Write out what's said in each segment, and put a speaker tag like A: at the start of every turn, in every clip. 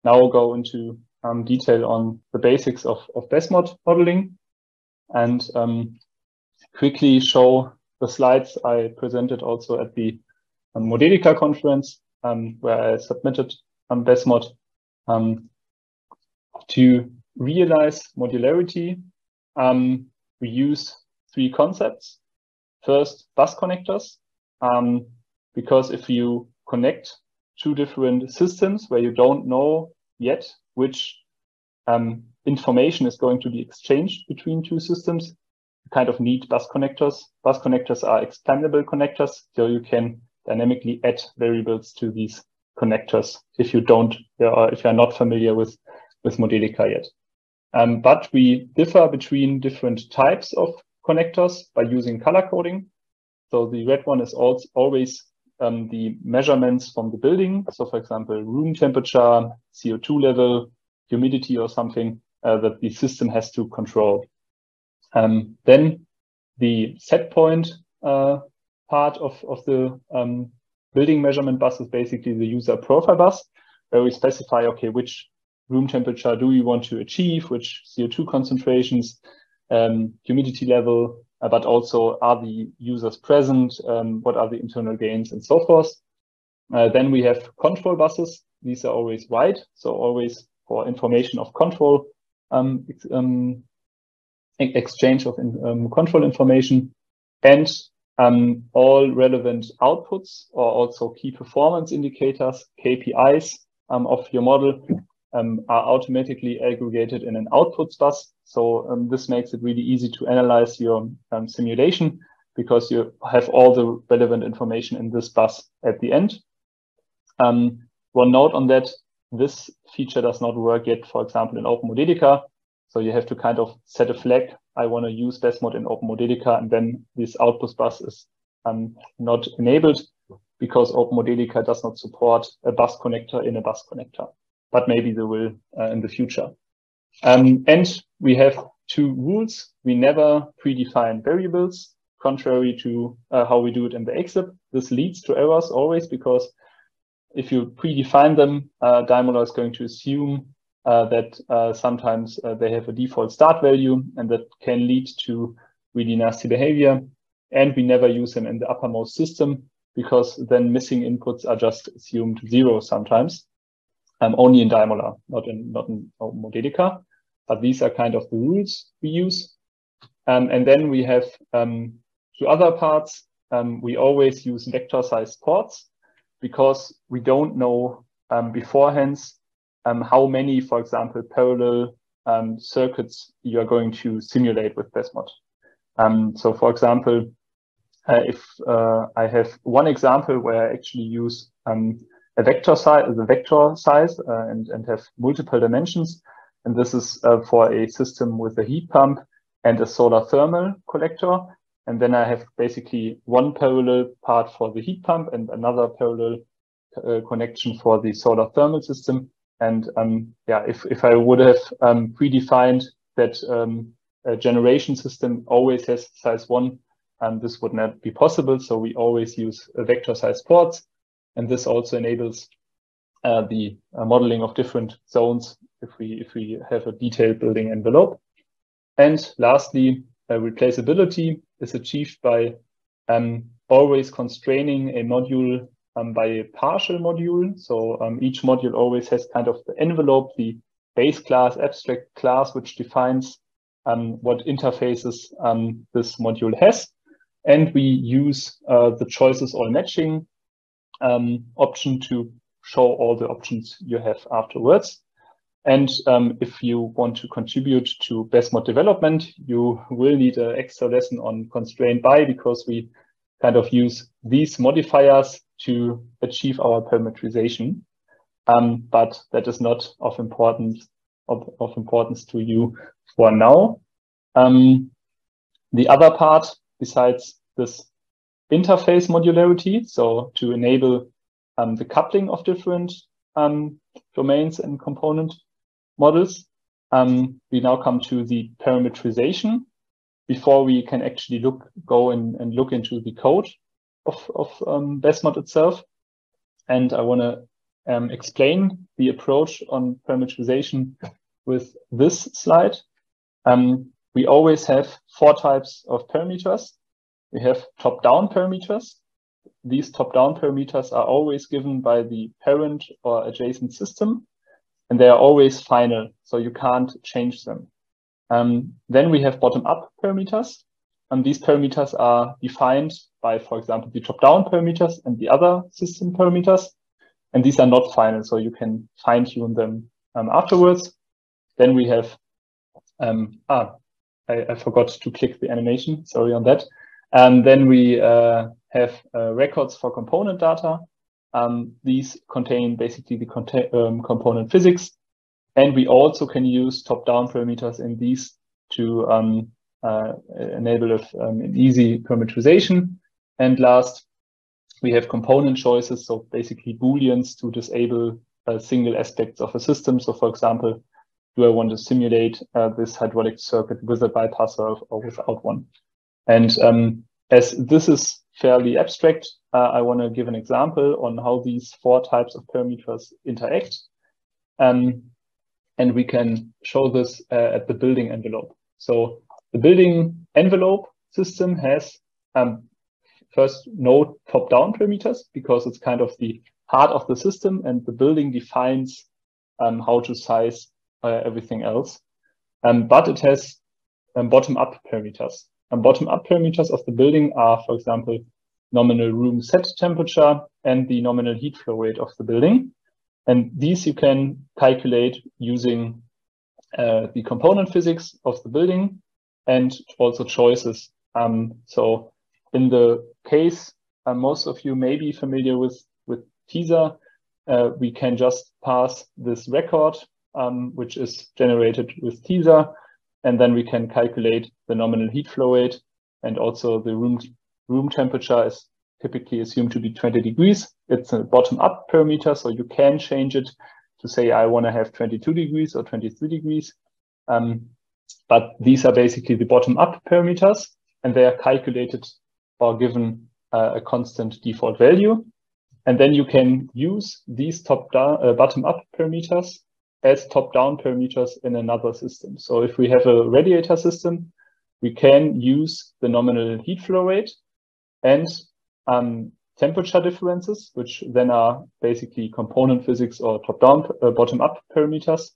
A: now go into detail on the basics of BESMod modeling and quickly show the slides I presented also at the Modelica conference, where I submitted BESMod. To realize modularity, we use three concepts. First, bus connectors, because if you connect two different systems where you don't know yet which information is going to be exchanged between two systems, you kind of need bus connectors. Bus connectors are expandable connectors, so you can dynamically add variables to these connectors if you don't, or if you're not familiar with Modelica yet. But we differ between different types of connectors by using color coding. So the red one is always the measurements from the building. So for example, room temperature, CO2 level, humidity or something that the system has to control. Then the set point part of the building measurement bus is basically the user profile bus, where we specify, okay, which room temperature do we want to achieve, which CO2 concentrations, humidity level, but also are the users present, what are the internal gains, and so forth. Then we have control buses. These are always white, so always for information of control, exchange of control information, and all relevant outputs or also key performance indicators, KPIs of your model are automatically aggregated in an outputs bus. So this makes it really easy to analyze your simulation because you have all the relevant information in this bus at the end. One note on that, this feature does not work yet, for example, in OpenModelica. So you have to kind of set a flag. I want to use BESMod in OpenModelica, and then this outputs bus is not enabled because OpenModelica does not support a bus connector in a bus connector, but maybe they will in the future. And we have two rules. We never predefine variables, contrary to how we do it in the exip. This leads to errors always, because if you predefine them, Dymola is going to assume that sometimes they have a default start value, and that can lead to really nasty behavior. And we never use them in the uppermost system, because then missing inputs are just assumed 0 sometimes. Only in Dymola, not in Modelica, but these are kind of the rules we use. And then we have two other parts. We always use vector-sized ports because we don't know beforehand how many, for example, parallel circuits you are going to simulate with BESMod. So, for example, if I have one example where I actually use a vector size, and have multiple dimensions. And this is for a system with a heat pump and a solar thermal collector. And then I have basically one parallel part for the heat pump and another parallel connection for the solar thermal system. And yeah, if I would have predefined that a generation system always has size 1, this would not be possible. So we always use vector size ports. And this also enables the modeling of different zones if we have a detailed building envelope. And lastly, replaceability is achieved by always constraining a module by a partial module. So each module always has kind of the envelope, the base class, abstract class, which defines what interfaces this module has. And we use the choices all matching option to show all the options you have afterwards. And if you want to contribute to BESMod development, you will need an extra lesson on constraint by, because we kind of use these modifiers to achieve our parameterization. But that is not of importance to you for now. The other part, besides this interface modularity, so to enable the coupling of different domains and component models, we now come to the parameterization before we can actually go and look into the code of BESMod itself. And I want to explain the approach on parameterization with this slide. We always have 4 types of parameters. We have top-down parameters. These top-down parameters are always given by the parent or adjacent system, and they are always final, so you can't change them. Then we have bottom-up parameters, and these parameters are defined by, for example, the top-down parameters and the other system parameters, and these are not final, so you can fine-tune them afterwards. Then we have, I forgot to click the animation, sorry on that. Then we have records for component data. These contain basically the component physics. And we also can use top-down parameters in these to enable an easy parameterization. And last, we have component choices, so basically Booleans to disable single aspects of a system. So for example, do I want to simulate this hydraulic circuit with a bypasser or without one? And as this is fairly abstract, I want to give an example on how these 4 types of parameters interact. And we can show this at the building envelope. So the building envelope system has first no top-down parameters because it's kind of the heart of the system, and the building defines how to size everything else. But it has bottom-up parameters. And bottom-up parameters of the building are, for example, nominal room set temperature and the nominal heat flow rate of the building. And these you can calculate using the component physics of the building and also choices. So in the case, most of you may be familiar with teaser, we can just pass this record, which is generated with teaser, and then we can calculate the nominal heat flow rate, and also the room temperature is typically assumed to be 20 degrees. It's a bottom-up parameter, so you can change it to say I want to have 22 degrees or 23 degrees. But these are basically the bottom-up parameters, and they are calculated or given a constant default value. And then you can use these bottom-up parameters as top-down parameters in another system. So if we have a radiator system, we can use the nominal heat flow rate and temperature differences, which then are basically component physics or top-down, bottom-up parameters,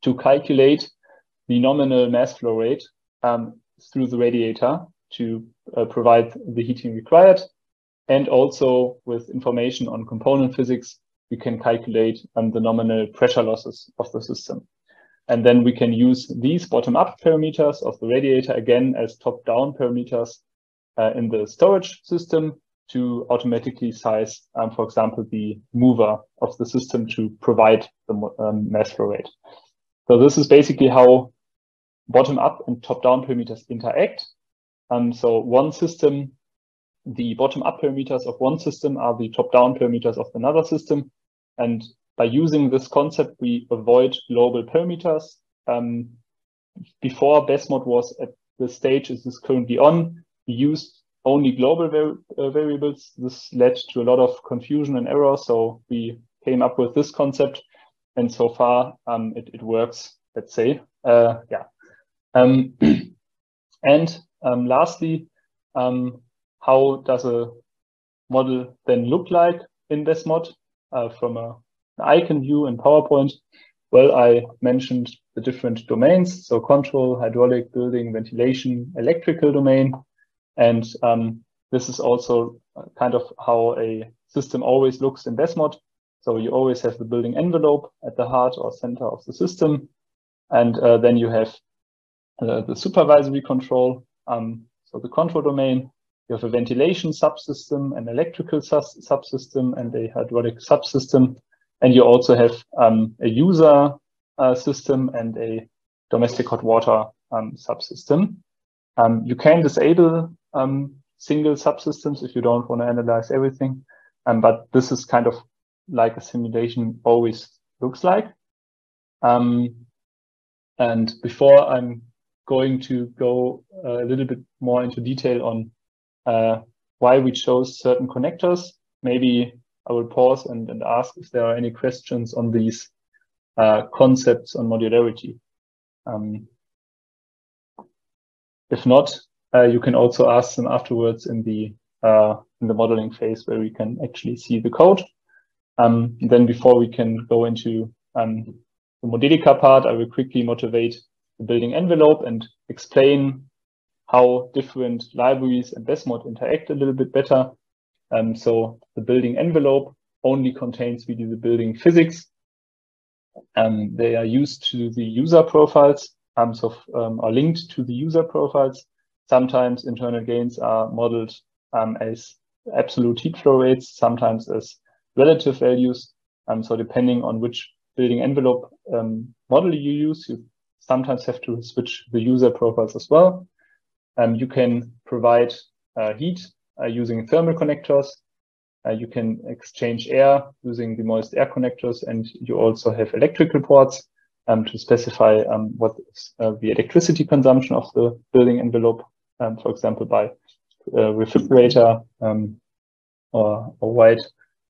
A: to calculate the nominal mass flow rate through the radiator to provide the heating required. And also with information on component physics, we can calculate the nominal pressure losses of the system. And then we can use these bottom-up parameters of the radiator again as top-down parameters in the storage system to automatically size, for example, the mover of the system to provide the mass flow rate. So this is basically how bottom-up and top-down parameters interact. So one system, the bottom-up parameters of one system are the top-down parameters of another system. And by using this concept, we avoid global parameters. Before BESMod was at the stage it is currently on, we used only global variables. This led to a lot of confusion and error. So we came up with this concept, and so far it works, let's say. Lastly, how does a model then look like in BESMod from an icon view in PowerPoint? Well, I mentioned the different domains, so control, hydraulic, building, ventilation, electrical domain. And this is also kind of how a system always looks in BESMod. So you always have the building envelope at the heart or center of the system. And then you have the supervisory control, so the control domain. You have a ventilation subsystem, an electrical subsystem, and a hydraulic subsystem. And you also have a user system and a domestic hot water subsystem. You can disable single subsystems if you don't want to analyze everything. But this is kind of like a simulation always looks like. And before I'm going to go a little bit more into detail on why we chose certain connectors, maybe I will pause and ask if there are any questions on these concepts on modularity. If not, you can also ask them afterwards in the modeling phase where we can actually see the code. Then before we can go into the Modelica part, I will quickly motivate the building envelope and explain how different libraries and BESMod interact a little bit better. So the building envelope only contains really the building physics. They are used to the user profiles, are linked to the user profiles. Sometimes internal gains are modeled as absolute heat flow rates, sometimes as relative values. So depending on which building envelope model you use, you sometimes have to switch the user profiles as well. You can provide heat using thermal connectors. You can exchange air using the moist air connectors, and you also have electrical ports to specify what is the electricity consumption of the building envelope, for example, by refrigerator or wide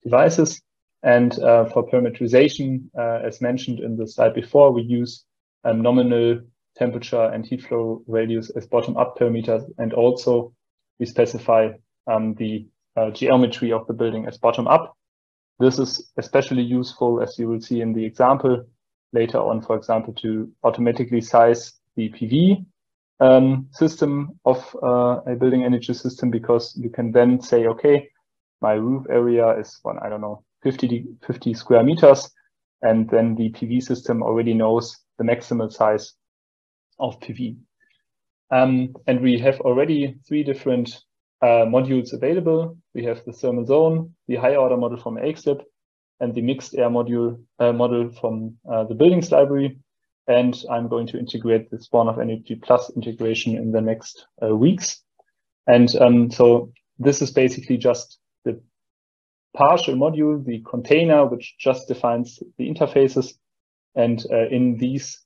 A: devices. And for parameterization, as mentioned in the slide before, we use nominal temperature and heat flow values as bottom-up parameters, and also we specify the geometry of the building as bottom-up. This is especially useful, as you will see in the example later on, for example, to automatically size the PV system of a building energy system, because you can then say, okay, my roof area is, I don't know, 50 square meters, and then the PV system already knows the maximal size of PV. And we have already 3 different modules available. We have the thermal zone, the high order model from AXLab, and the mixed air model from the buildings library. And I'm going to integrate the Spawn of Energy Plus integration in the next weeks. And so this is basically just the partial module, the container, which just defines the interfaces. And in these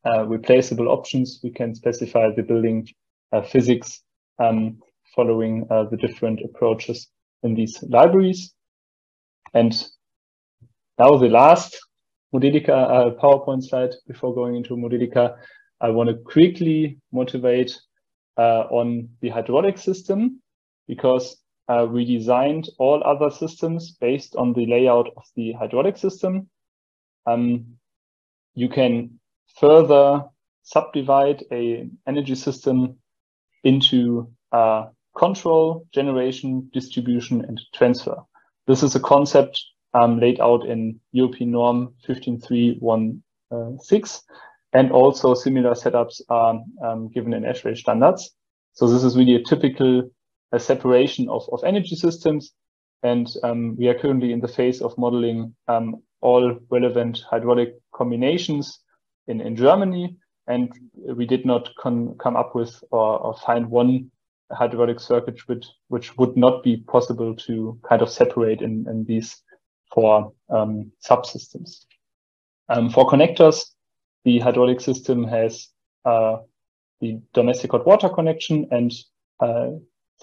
A: replaceable options, we can specify the building physics following the different approaches in these libraries. And now the last Modelica PowerPoint slide before going into Modelica, I want to quickly motivate on the hydraulic system, because we designed all other systems based on the layout of the hydraulic system. You can further subdivide an energy system into control, generation, distribution, and transfer. This is a concept laid out in European norm 15316, and also similar setups are given in ASHRAE standards. So this is really a typical separation of energy systems, and we are currently in the phase of modeling all relevant hydraulic combinations in Germany, and we did not come up with or find one hydraulic circuit which would not be possible to kind of separate in these 4 subsystems. For connectors, the hydraulic system has the domestic hot water connection and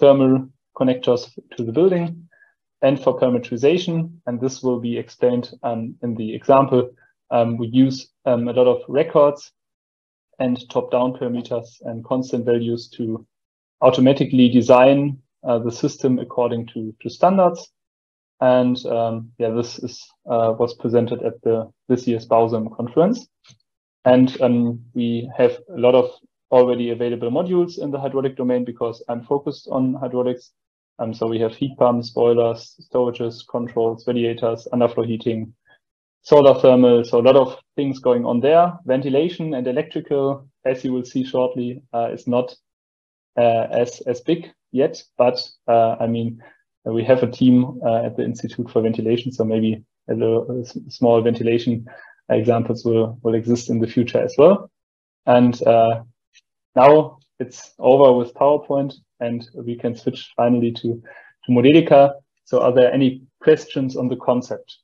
A: thermal connectors to the building. And for parameterization, and this will be explained in the example, we use a lot of records and top-down parameters and constant values to automatically design the system according to standards. And yeah, this is was presented at this year's BAUSEM conference. And we have a lot of already available modules in the hydraulic domain, because I'm focused on hydraulics. So we have heat pumps, boilers, storages, controls, radiators, underflow heating, solar thermal. So a lot of things going on there. Ventilation and electrical, as you will see shortly, is not as big yet, but I mean, we have a team at the Institute for Ventilation, so maybe a small ventilation examples will exist in the future as well. And now it's over with PowerPoint, and we can switch finally to Modelica. So are there any questions on the concept?